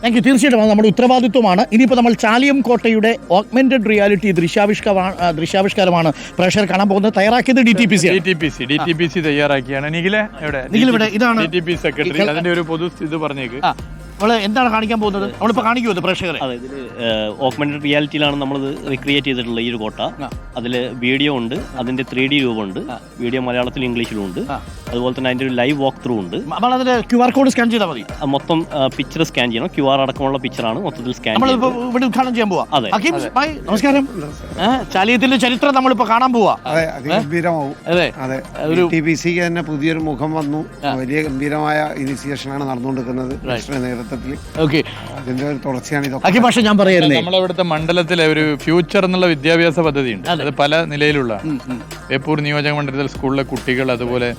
Thank you. തീർച്ചയായിട്ടും അത് നമ്മുടെ ഉത്തരവാദിത്വമാണ്. ഇനിയിപ്പോൾ നമ്മൾ ചാലിയം കോട്ടയുടെ ഓഗ്മെന്റഡ് റിയാലിറ്റി ദൃശ്യാവിഷ്കാരമാണ് പ്രേക്ഷകർ കാണാൻ പോകുന്നത്. തയ്യാറാക്കിയത് DTPC തയ്യാറാക്കിയാണ്. നിഖിലിവിടെ ഇതാണ് DTP സെക്രട്ടറി. അതിന്റെ ഒരു പൊതു ഇത് പറഞ്ഞേക്ക്. നമ്മൾ എന്താണ് കാണിക്കാൻ പോകുന്നത്? നമ്മളിപ്പോൾ കാണിക്കുമത് പ്രേക്ഷകരെ. അതെ, ഇതിൽ ഓഗ്മെന്റഡ് റിയാലിറ്റിയിലാണ് നമ്മളിത് റിക്രിയേറ്റ് ചെയ്തിട്ടുള്ളത്. ഈ ഒരു കോട്ട അതിൽ വീഡിയോ ഉണ്ട്, അതിന്റെ 3D രൂപമുണ്ട്, വീഡിയോ മലയാളത്തിലും ഇംഗ്ലീഷിലും ഉണ്ട്. അതുപോലെ തന്നെ അതിന്റെ ഒരു ലൈവ് വാക്ക് ത്രൂ ഉണ്ട്. അതിൽ QR കോഡ് സ്കാൻ ചെയ്താൽ മതി. മൊത്തം പിക്ചർ സ്കാൻ ചെയ്യണം. QR അടക്കമുള്ള പിക്ചറാണ് മൊത്തത്തിൽ സ്കാൻ ഇവിടെ ഉദ്ഘാടനം ചെയ്യാൻ പോവാ. അതെ, നമസ്കാരം. ചാലിയത്തിന്റെ ചരിത്രം നമ്മളിപ്പോൾ കാണാൻ പോവാ. അതെ, DTPCക്ക് തന്നെ പുതിയൊരു മുഖം വന്നു. വലിയ ഗംഭീരമായ ഇനിസിയേഷനാണ് നടന്നുകൊണ്ടിരിക്കുന്നത് നേതൃത്വത്തിൽ. അതിന്റെ ഒരു തുടർച്ചയാണ് ഇതൊക്കെ. പക്ഷേ ഞാൻ പറയായിരുന്നു, നമ്മളിവിടുത്തെ മണ്ഡലത്തിലെ ഒരു ഫ്യൂച്ചർ എന്നുള്ള വിദ്യാഭ്യാസ പദ്ധതി ഉണ്ട്. അത് പല നിലയിലുള്ള ബേപ്പൂർ നിയോജക മണ്ഡലത്തിൽ സ്കൂളിലെ കുട്ടികൾ, അതുപോലെ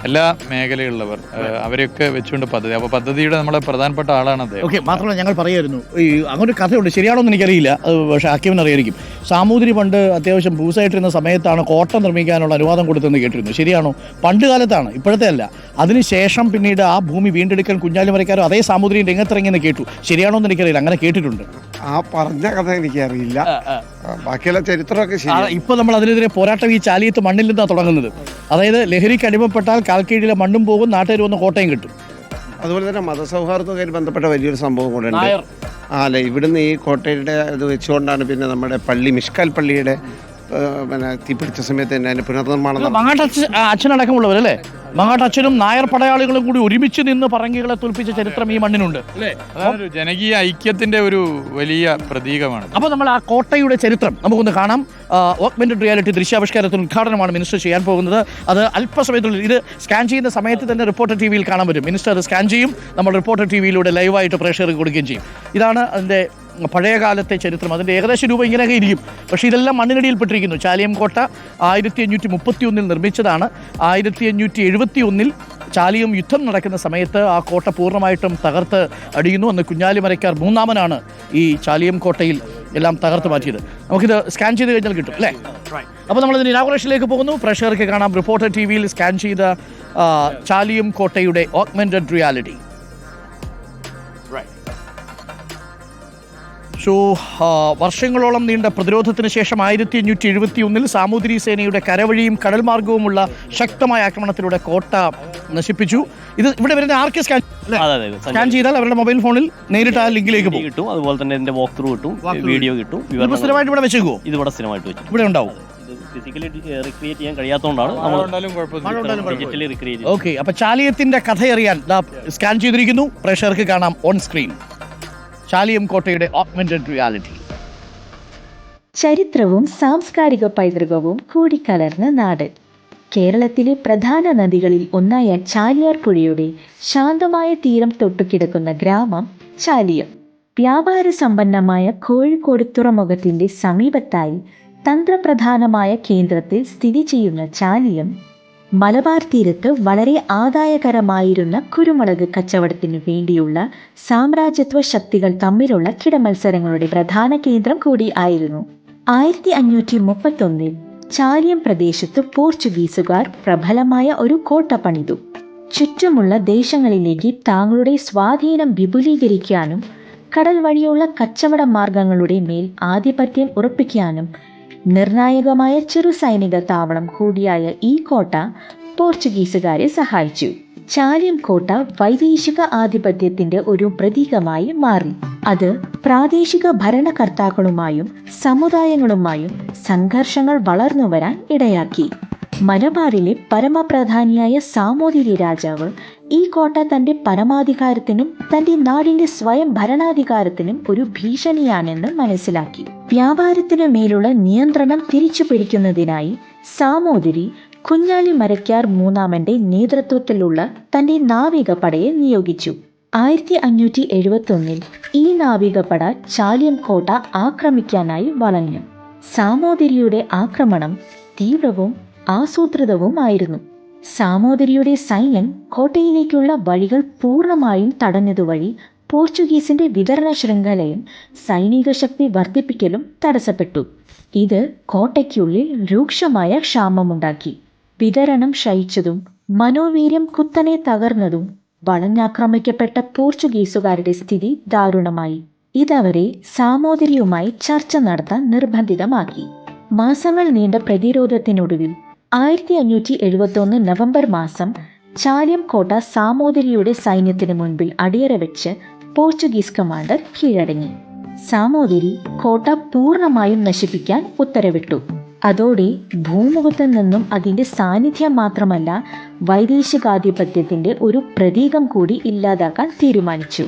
എല്ലാ മേഖലയിലുള്ളവർ, അവരെയൊക്കെ വെച്ചുകൊണ്ട് പദ്ധതി. അപ്പോൾ പദ്ധതിയുടെ നമ്മളെ പ്രധാനപ്പെട്ട ആളാണ് അദ്ദേഹം. ഓക്കെ. മാത്രമല്ല ഞങ്ങൾ പറയായിരുന്നു, ഈ അങ്ങനെ ഒരു കഥയുണ്ട്, ശരിയാണോ എന്ന് എനിക്കറിയില്ല, പക്ഷേ ഹക്കീമിന് അറിയായിരിക്കും. സാമൂതിരി പണ്ട് അത്യാവശ്യം ബൂസായിട്ടിരുന്ന സമയത്താണ് കോട്ട നിർമ്മിക്കാനുള്ള അനുവാദം കൊടുത്തെന്ന് കേട്ടിരുന്നു. ശരിയാണോ? പണ്ട് കാലത്താണ്, ഇപ്പോഴത്തെ അല്ല. അതിനുശേഷം പിന്നീട് ആ ഭൂമി വീണ്ടെടുക്കാൻ കുഞ്ഞാലിമരക്കാരോ അതേ സാമൂതിരി രംഗത്തിറങ്ങിയെന്ന് കേട്ടു. ശരിയാണോ എന്ന് എനിക്കറിയില്ല, അങ്ങനെ കേട്ടിട്ടുണ്ട്. ആ പറഞ്ഞ കഥ എനിക്കറിയില്ല, ബാക്കിയുള്ള ചരിത്രമൊക്കെ ശരി. ഇപ്പൊ നമ്മൾ അതിനെതിരെ പോരാട്ടം ഈ ചാലിയത്ത് മണ്ണിൽ നിന്നാണ് തുടങ്ങുന്നത്. അതായത് ലഹരിക്ക് അടിമപ്പെട്ടാൽ കാൽക്കീഴിലെ മണ്ണും പോകും, നാട്ടുകാർ വന്ന് കോട്ടയം കിട്ടും. അതുപോലെ തന്നെ മതസൗഹാർദ്ദവുമായി ബന്ധപ്പെട്ട വലിയൊരു സംഭവം കൂടെ ഉണ്ട്. അല്ല, ഇവിടുന്ന് ഈ കോട്ടയുടെ ഇത് വെച്ചുകൊണ്ടാണ് പിന്നെ നമ്മുടെ പള്ളി, മിഷ്കാൽ പള്ളിയുടെ പിന്നെ തീപിടിച്ച സമയത്ത് തന്നെ അതിന്റെ പുനർനിർമ്മാണം. അച്ഛനടക്കമുള്ളവരല്ലേ? മങ്ങാട്ടച്ഛനും നായർ പടയാളികളും കൂടി ഒരുമിച്ച് നിന്ന് പറങ്കികളെ തോൽപ്പിച്ച ചരിത്രം ഈ മണ്ണിനുണ്ട്. അതൊരു ജനകീയ ഐക്യത്തിന്റെ ഒരു വലിയ പ്രതീകമാണ്. അപ്പോൾ നമ്മൾ ആ കോട്ടയുടെ ചരിത്രം നമുക്കൊന്ന് കാണാം. ഓഗ്മെന്റഡ് റിയാലിറ്റി ദൃശ്യാവിഷ്കാരത്തിന് ഉദ്ഘാടനമാണ് മിനിസ്റ്റർ ചെയ്യാൻ പോകുന്നത്. അത് അല്പസമയത്തുള്ളിൽ, ഇത് സ്കാൻ ചെയ്യുന്ന സമയത്ത് തന്നെ റിപ്പോർട്ടർ TV യിൽ കാണാൻ പറ്റും. മിനിസ്റ്റർ അത് സ്കാൻ ചെയ്യും, നമ്മൾ റിപ്പോർട്ടർ TV യിലൂടെ ലൈവായിട്ട് പ്രേക്ഷകർക്ക് കൊടുക്കുകയും ചെയ്യും. ഇതാണ് അതിൻ്റെ പഴയകാലത്തെ ചരിത്രം. അതിൻ്റെ ഏകദേശം രൂപ ഇങ്ങനെയൊക്കെ ഇരിക്കും. പക്ഷേ ഇതെല്ലാം മണ്ണിനടിയിൽപ്പെട്ടിരിക്കുന്നു. ചാലിയം കോട്ട 1531 നിർമ്മിച്ചതാണ്. 1571 ചാലിയം യുദ്ധം നടക്കുന്ന സമയത്ത് ആ കോട്ട പൂർണ്ണമായിട്ടും തകർത്ത് അടിയുന്നു. അന്ന് കുഞ്ഞാലിമരക്കാർ മൂന്നാമനാണ് ഈ ചാലിയം കോട്ടയിൽ എല്ലാം തകർത്ത് മാറ്റിയത്. നമുക്കിത് സ്കാൻ ചെയ്ത് കഴിഞ്ഞാൽ കിട്ടും അല്ലേ? അപ്പോൾ നമ്മളിതിന് ഇനാഗുറേഷനിലേക്ക് പോകുന്നു. പ്രേക്ഷകർക്ക് കാണാം റിപ്പോർട്ടർ TV യിൽ സ്കാൻ ചെയ്ത ചാലിയം കോട്ടയുടെ ഓഗ്മെന്റഡ് റിയാലിറ്റി. വർഷങ്ങളോളം നീണ്ട പ്രതിരോധത്തിന് ശേഷം 1571 സാമൂതിരി സേനയുടെ കരവഴിയും കടൽ മാർഗവുമുള്ള ശക്തമായ ആക്രമണത്തിലൂടെ കോട്ട നശിപ്പിച്ചു. ഇത് ഇവിടെ വരുന്ന ആർക്ക് സ്കാൻ ചെയ്താൽ അവരുടെ മൊബൈൽ ഫോണിൽ നേരിട്ട് ആ ലിങ്കിലേക്ക് കിട്ടും. അതുപോലെ തന്നെ ഇതിന്റെ വാക്ക് ത്രൂ കിട്ടും, വീഡിയോ കിട്ടും. സ്ഥിരമായിട്ട് ഇവിടെ വെച്ചേക്കുമോ? ഇത് ഇവിടെ സ്ഥിരമായിട്ട് വെച്ചു ഇവിടെ ഉണ്ടാവും. ഫിസിക്കലി റിക്രിയേറ്റ് ചെയ്യാൻ കഴിയാത്തതുകൊണ്ടാണ് ഡിജിറ്റലി റിക്രിയേറ്റ്. ഓക്കെ. അപ്പൊ ചാലിയത്തിന്റെ കഥയറിയാൻ സ്കാൻ ചെയ്തിരിക്കുന്നു. പ്രേക്ഷകർക്ക് കാണാം ഓൺ സ്ക്രീൻ ചാലിയം കോട്ടയുടെ ഓഗ്മെന്റഡ് റിയാലിറ്റി. ചരിത്രവും സാംസ്കാരിക പൈതൃകവും കൂടിക്കലർന്ന നാട്. കേരളത്തിലെ പ്രധാന നദികളിൽ ഒന്നായ ചാലിയാർ പുഴയുടെ ശാന്തമായ തീരം തൊട്ടുകിടക്കുന്ന ഗ്രാമം ചാലിയം. വ്യാപാര സമ്പന്നമായ കോഴിക്കോട് തുറമുഖത്തിന്റെ സമീപത്തായി തന്ത്രപ്രധാനമായ കേന്ദ്രത്തിൽ സ്ഥിതി ചെയ്യുന്ന ചാലിയം, മലബാർ തീരത്ത് വളരെ ആദായകരമായിരുന്ന കുരുമുളക് കച്ചവടത്തിനു വേണ്ടിയുള്ള സാമ്രാജ്യത്വ ശക്തികൾ തമ്മിലുള്ള കിടമത്സരങ്ങളുടെ പ്രധാന കേന്ദ്രം കൂടി ആയിരുന്നു. 1531 ചാലിയം പ്രദേശത്ത് പോർച്ചുഗീസുകാർ പ്രബലമായ ഒരു കോട്ട പണിതു. ചുറ്റുമുള്ള ദേശങ്ങളിലേക്ക് താങ്കളുടെ സ്വാധീനം വിപുലീകരിക്കാനും കടൽ വഴിയുള്ള കച്ചവട മാർഗങ്ങളുടെ മേൽ ആധിപത്യം ഉറപ്പിക്കാനും നിർണായകമായ ചെറു സൈനിക താവളം കൂടിയായ ഈ കോട്ട പോർച്ചുഗീസുകാരെ സഹായിച്ചു. ചാലിയം കോട്ട വൈദേശിക ആധിപത്യത്തിന്റെ ഒരു പ്രതീകമായി മാറി. അത് പ്രാദേശിക ഭരണകർത്താക്കളുമായും സമുദായങ്ങളുമായും സംഘർഷങ്ങൾ വളർന്നു വരാൻ ഇടയാക്കി. മലബാറിലെ പരമപ്രധാനിയായ സാമൂതിരി രാജാവ് ഈ കോട്ട തന്റെ പരമാധികാരത്തിനും തന്റെ നാടിന്റെ സ്വയം ഭരണാധികാരത്തിനും ഒരു ഭീഷണിയാണെന്ന് മനസ്സിലാക്കി. വ്യാപാരത്തിനു മേലുള്ള നിയന്ത്രണം തിരിച്ചു പിടിക്കുന്നതിനായി സാമൂതിരി കുഞ്ഞാലിമരക്കാർ മൂന്നാമന്റെ നേതൃത്വത്തിലുള്ള തന്റെ നാവികപ്പടയെ നിയോഗിച്ചു. 1571 ഈ നാവികപ്പട ചാലിയം കോട്ട ആക്രമിക്കാനായി വളഞ്ഞു. സാമൂതിരിയുടെ ആക്രമണം തീവ്രവും ആസൂത്രിതവുമായിരുന്നു. സാമൂതിരിയുടെ സൈന്യം കോട്ടയിലേക്കുള്ള വഴികൾ പൂർണ്ണമായും തടഞ്ഞതുവഴി പോർച്ചുഗീസിന്റെ വിതരണ ശൃംഖലയും സൈനിക ശക്തി വർദ്ധിപ്പിക്കലും തടസ്സപ്പെട്ടു. ഇത് കോട്ടയ്ക്കുള്ളിൽ രൂക്ഷമായ ക്ഷാമമുണ്ടാക്കി. വിതരണം ക്ഷയിച്ചതും മനോവീര്യം കുത്തനെ തകർന്നതും വളഞ്ഞാക്രമിക്കപ്പെട്ട പോർച്ചുഗീസുകാരുടെ സ്ഥിതി ദാരുണമായി. ഇതവരെ സാമൂതിരിയുമായി ചർച്ച നടത്താൻ നിർബന്ധിതമാക്കി. മാസങ്ങൾ നീണ്ട പ്രതിരോധത്തിനൊടുവിൽ 1571 നവംബർ മാസം ചാലിയം കോട്ട സാമൂതിരിയുടെ സൈന്യത്തിന് മുൻപിൽ അടിയറ വെച്ച് പോർച്ചുഗീസ് കമാൻഡർ കീഴടങ്ങി. സാമൂതിരി കോട്ട പൂർണ്ണമായും നശിപ്പിക്കാൻ ഉത്തരവിട്ടു. അതോടെ ഭൂമുഖത്ത് നിന്നും അതിൻ്റെ സാന്നിധ്യം മാത്രമല്ല, വൈദേശികാധിപത്യത്തിൻ്റെ ഒരു പ്രതീകം കൂടി ഇല്ലാതാക്കാൻ തീരുമാനിച്ചു.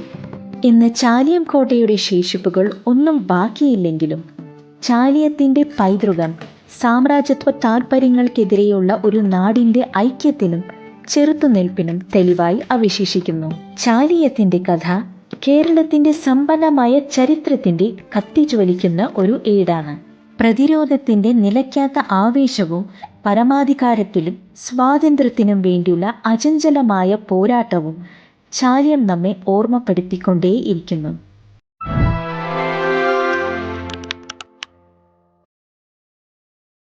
ഇന്ന് ചാലിയം കോട്ടയുടെ ശേഷിപ്പുകൾ ഒന്നും ബാക്കിയില്ലെങ്കിലും ചാലിയത്തിൻ്റെ പൈതൃകം സാമ്രാജ്യത്വ താൽപ്പര്യങ്ങൾക്കെതിരെയുള്ള ഒരു നാടിൻ്റെ ഐക്യത്തിനും ചെറുത്തുനിൽപ്പിനും തെളിവായി അവശേഷിക്കുന്നു. ചാലിയത്തിൻ്റെ കഥ കേരളത്തിൻ്റെ സമ്പന്നമായ ചരിത്രത്തിൻ്റെ കത്തിജ്വലിക്കുന്ന ഒരു ഏടാണ്. പ്രതിരോധത്തിൻ്റെ നിലയ്ക്കാത്ത ആവേശവും പരമാധികാരത്തിലും സ്വാതന്ത്ര്യത്തിനും വേണ്ടിയുള്ള അചഞ്ചലമായ പോരാട്ടവും ചാലിയം നമ്മെ ഓർമ്മപ്പെടുത്തിക്കൊണ്ടേയിരിക്കുന്നു.